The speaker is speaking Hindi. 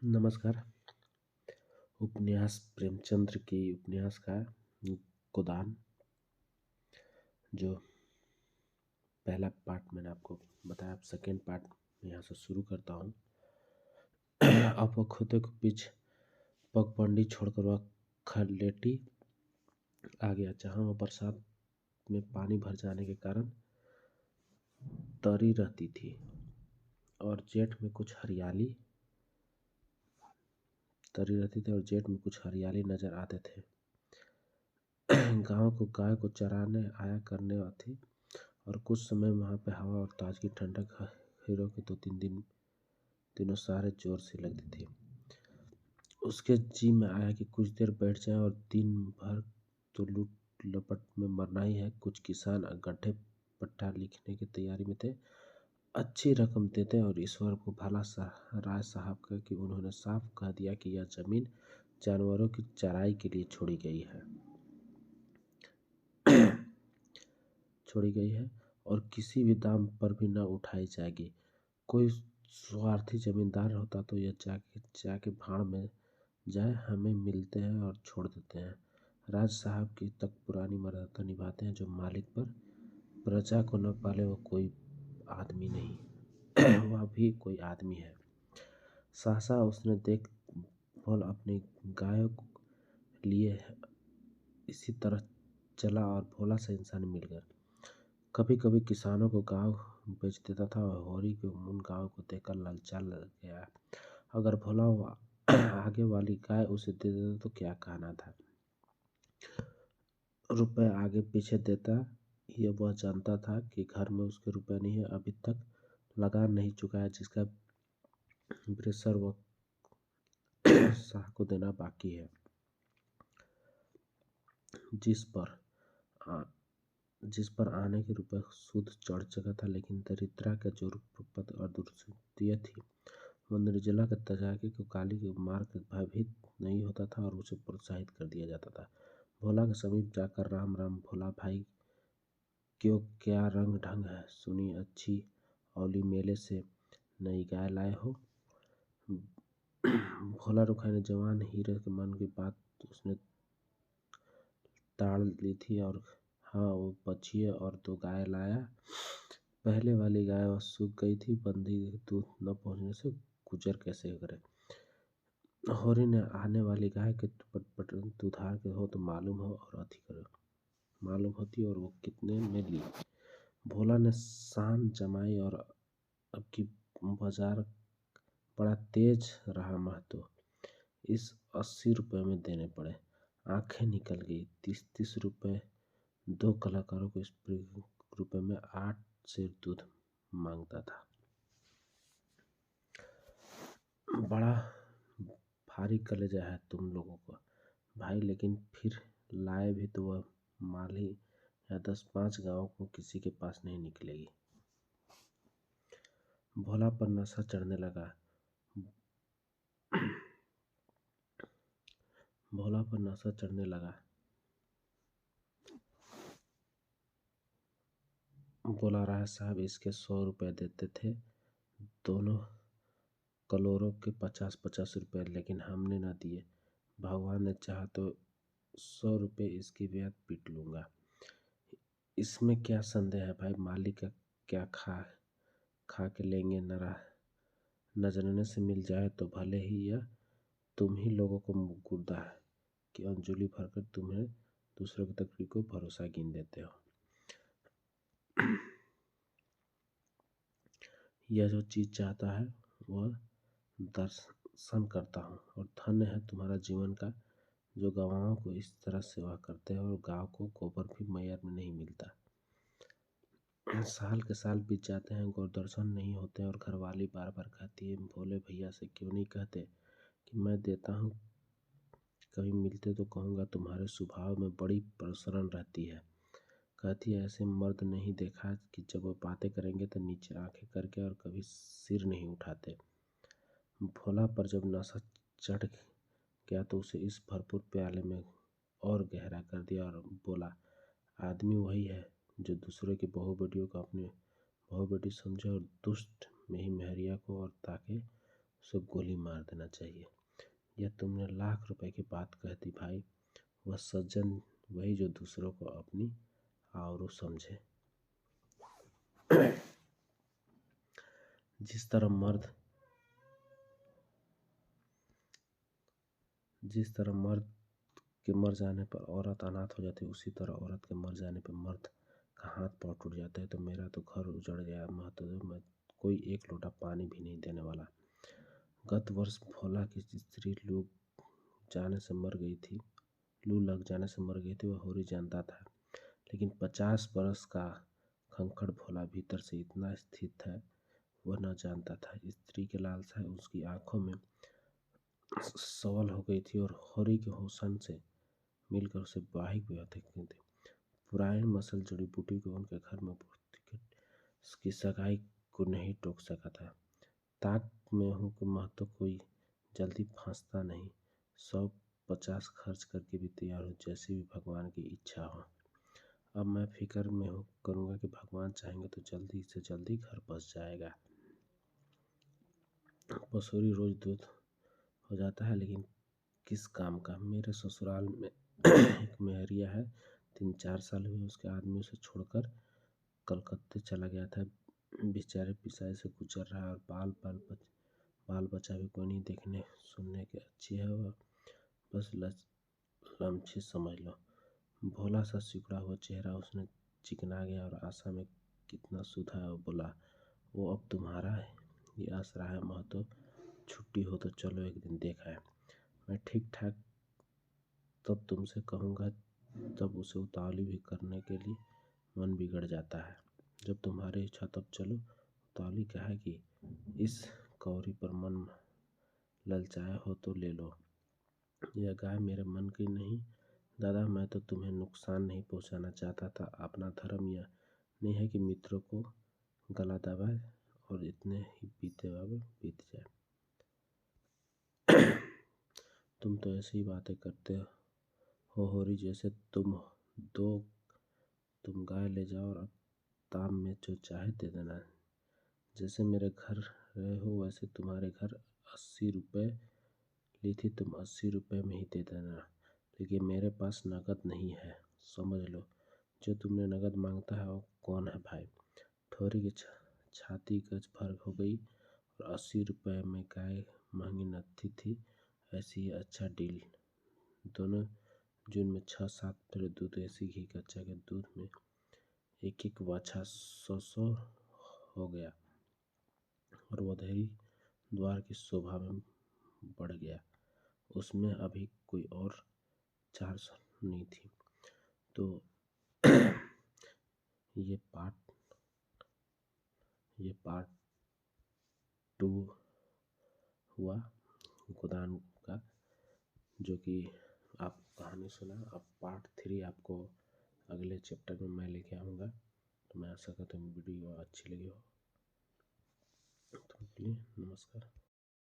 नमस्कार। उपन्यास प्रेमचंद्र की उपन्यास का गोदान, जो पहला पार्ट मैंने आपको बताया, अब सेकेंड पार्ट मैं यहाँ से शुरू करता हूँ। अब वह खुदे को बीच पगडंडी छोड़कर वह खलेटी आ गया, जहाँ वह बरसात में पानी भर जाने के कारण तरी रहती थी और जेठ में कुछ हरियाली नजर आते थे। गांव को गाय को चराने आया करने थी और कुछ समय वहां पे हवा और ताजगी ठंडक हीरो के 2-3 दिनों सारे जोर से लगती थी। उसके जी में आया कि कुछ देर बैठ जाए और दिन भर तो लूट लपट में मरना ही है। कुछ किसान गड्ढे पट्टा लिखने की तैयारी में थे, अच्छी रकम देते और ईश्वर को भला राय साहब का कि उन्होंने साफ कह दिया कि यह जमीन जानवरों की चराई के लिए छोड़ी गई है और किसी भी दाम पर भी न उठाई जाएगी। कोई स्वार्थी जमींदार होता तो यह जाके भाड़ में जाए, हमें मिलते हैं और छोड़ देते हैं। राज साहब की तक पुरानी मर्यादा निभाते हैं, जो मालिक पर प्रजा को न पाले वो कोई आदमी नहीं। वह भी कोई आदमी है। सहसा उसने देख भोल अपनी गायों लिए इसी तरह चला और भोला सा इंसान मिल गया। कभी कभी किसानों को गाँव बेच देता था और होरी के उन गाँव को देखकर ललचा गया। अगर भोला आगे वाली गाय उसे दे देता तो क्या कहना था। रुपए आगे पीछे देता, ये वह जानता था कि घर में उसके रुपए नहीं है। अभी तक लगान नहीं चुकाया, जिसका ब्रेसर वह शाह को देना बाकी है, जिस पर आने के रुपए सूद चढ़ चुका था। लेकिन दरिद्रा का जो रुपत और दुर्गति थी, वह निर्जला के तजाके को काली के मार के भयभीत नहीं होता था और उसे प्रोत्साहित कर दिया जाता था। भोला के समीप जाकर राम राम भोला भाई, क्यों क्या रंग ढंग है, सुनी अच्छी औली मेले से नई गाय लाए हो। भोला रुखाई ने जवान हीरे के मन की बात उसने ताड़ ली थी और हाँ, वो बछिए और 2 गाय लाया। पहले वाली गाय वह सूख गई थी, बंदी दूध न पहुंचने से गुजर कैसे करे। होरी ने आने वाली गाय के दुधार के हो तो मालूम होती और वो कितने में ली। भोला ने शान जमाई और अब की बाजार बड़ा तेज रहा महतो, इस 80 रुपए में देने पड़े। आंखें निकल गई। 30-30 रुपए 2 कलाकारों को इस रुपए में 8 सेर दूध मांगता था। बड़ा भारी कलेजा है तुम लोगों का भाई, लेकिन फिर लाए भी तो वह माली या 10-5 गांवों को किसी के पास नहीं निकलेगी। भोला पर नशा चढ़ने लगा। बोला, राय साहब इसके 100 रुपए देते थे, दोनों कलोरों के 50-50 रुपए, लेकिन हमने न दिए। भगवान ने चाहा तो 100 रुपए इसकी ब्याज पीट लूंगा। इसमें क्या संदेह है भाई, मालिक का क्या खा के लेंगे। नजरने से मिल जाए तो भले ही, यह तुम ही लोगों को गुर्दा है कि अंजुली भरकर तुम्हें दूसरों की तकलीफ को भरोसा गिन देते हो। यह जो चीज चाहता है वह दर्शन करता हूँ, और धन्य है तुम्हारा जीवन का जो गवाहों को इस तरह सेवा करते हैं और गांव को गोबर भी मैयर में नहीं मिलता। साल के साल बीत जाते हैं, गोदर्शन नहीं होते और घरवाली बार बार कहती है, भोले भैया से क्यों नहीं कहते कि मैं देता हूँ। कभी मिलते तो कहूँगा तुम्हारे स्वभाव में बड़ी प्रसरण रहती है। कहती है, ऐसे मर्द नहीं देखा कि जब वो बातें करेंगे तो नीचे आंखें करके और कभी सिर नहीं उठाते। भोला पर जब नशा चढ़ गया तो उसे इस भरपूर प्याले में और गहरा कर दिया और बोला, आदमी वही है जो दूसरे की बहू बेटियों को अपनी बहू बेटी समझे और दुष्ट में ही मेहरिया को और ताके उसे गोली मार देना चाहिए। यह तुमने लाख रुपए की बात कह दी भाई। वह सज्जन वही जो दूसरों को अपनी आवरू समझे। जिस तरह मर्द के मर जाने पर औरत अनाथ हो जाती है, उसी तरह औरत के मर जाने पर मर्द का हाथ पांव टूट जाता है। तो मेरा तो घर उजड़ गया महतो, मैं कोई एक लोटा पानी भी नहीं देने वाला। गत वर्ष भोला की स्त्री लू लग जाने से मर गई थी। वह होरी जानता था, लेकिन 50 बरस का खंखड़ भोला भीतर से इतना स्थित था वह न जानता था। स्त्री की लालसा उसकी आंखों में सवल हो गई थी और होरी के होसन से मिलकर उसे बाहिक भी होती थी। पुरानी मसल जड़ी बूटी को उनके घर में उसकी सगाई को नहीं टोक सका था। ताक में हूँ कि महतो कोई जल्दी फंसता नहीं, 150 खर्च करके भी तैयार हो, जैसी भी भगवान की इच्छा हो। अब मैं फिक्र में हो करूँगा कि भगवान चाहेंगे तो जल्दी से जल्दी घर बस जाएगा। पसूरी रोज दूध हो जाता है, लेकिन किस काम का। मेरे ससुराल में एक मेहरिया है, 3-4 साल हुए उसके आदमी उसे छोड़कर कलकत्ते चला गया था। बेचारे पिसाई से गुजर रहा है और बाल बच्चा भी कोई नहीं। देखने सुनने की अच्छी है वह, बस लमछी समझ लो। भोला सा सिकुड़ा हुआ चेहरा उसने चिकना गया और आशा में कितना सुधा और बोला, वो अब तुम्हारा है ये आसरा है महतो। छुट्टी हो तो चलो एक दिन देख आए। मैं ठीक ठाक तब तुमसे कहूँगा, तब उसे उतावली भी करने के लिए मन बिगड़ जाता है। जब तुम्हारी इच्छा तब चलो, उतावली क्या है कि इस कौरी पर मन ललचाया हो तो ले लो। यह गाय मेरे मन की नहीं दादा, मैं तो तुम्हें नुकसान नहीं पहुंचाना चाहता था। अपना धर्म यह नहीं है कि मित्रों को गला दबाए और इतने ही बीते बीत जाए। तुम तो ऐसी ही बातें करते हो होरी जैसे तुम गाय ले जाओ और अब ताम में जो चाहे दे देना। जैसे मेरे घर रहे हो वैसे तुम्हारे घर 80 रुपये ली थी, तुम 80 रुपये में ही दे देना। लेकिन मेरे पास नगद नहीं है, समझ लो। जो तुमने नगद मांगता है वो कौन है भाई। ठोरी की छाती गज भर हो गई और 80 रुपये में गाय महंगी नत्थी थी। ऐसी ही अच्छा डील। दोनों जून में 6-7 लीटर दूध, ऐसी घी कच्चा के दूध में एक वाछा 100 हो गया और वधेरी द्वार की शोभा में बढ़ गया। उसमें अभी कोई और 400 नहीं थी। तो ये पार्ट 2 हुआ गोदान का, जो कि आप कहानी सुना। अब पार्ट 3 आपको अगले चैप्टर में मैं लेके आऊँगा। तो मैं आशा करता हूँ वीडियो अच्छी लगी हो। तो नमस्कार।